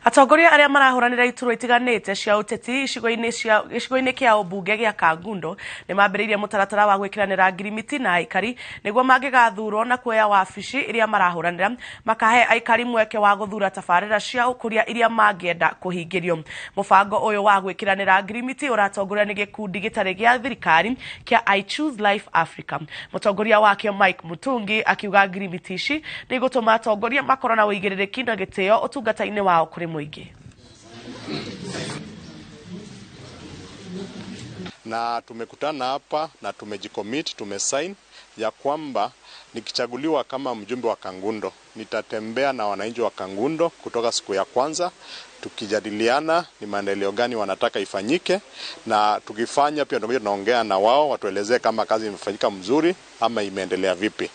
Atongoria aria marahuranira iturwa itiganite cia Ateti gicigo-ini kia ubunge gia Kangundo ni mambiriirie mutaratara wa gwĩkĩranĩra ngirimiti na aikari nĩguo mangigathurwo na kuoya wabici iria marahuranira makahe aikari mweke wa guthura tabarĩra cia ukuria iria mangienda kuhingirio. Mubango uyu wa gwĩkĩranĩra ngirimiti uratongoria ni gikundi gitari gia thirikari kia I Choose Life Africa. Mutongoria wake Mike Mutungi akiuga ngirimiti ici ni gutuma atongoria makorwo na ũigĩrĩrĩki na gĩtĩo ũtungata-inĩ wao kuri mũingĩ. Na tumekutana hapa na tumejicommit, tumesign ya kwamba nikichaguliwa kama mjumbe wa Kangundo nitatembea na wananchi wa Kangundo kutoka siku ya kwanza, tukijadiliana ni maendeleo gani wanataka ifanyike, na tukifanya pia tunaongea na wao watuelezee kama kazi imefanyika mzuri ama imeendelea vipi.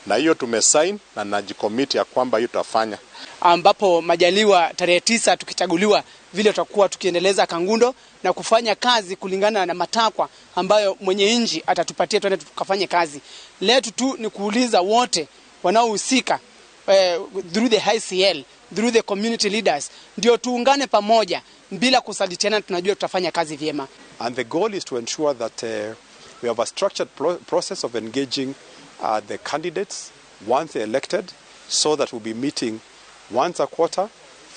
Na hiyo tumesign na najicommit ya kwamba hiyo tutafanya, ambapo majaliwa tarehe 9 tukichaguliwa vile tutakuwa tukiendeleza Kangundo na kufanya kazi kulingana na matakwa ambayo mwenye nchi atatupatia tuende tukafanye kazi. Letu tu ni kuuliza wote wanaohusika through the ICL, through the community leaders, ndio tuungane pamoja bila kusalitiana, tunajua tutafanya kazi vyema. And the goal is to ensure that we have a structured process of engaging the candidates once they're elected, so that we'll be meeting once a quarter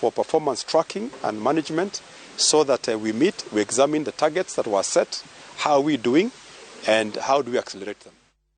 for performance tracking and management, so that we examine the targets that were set, how are we doing, and how do we accelerate them.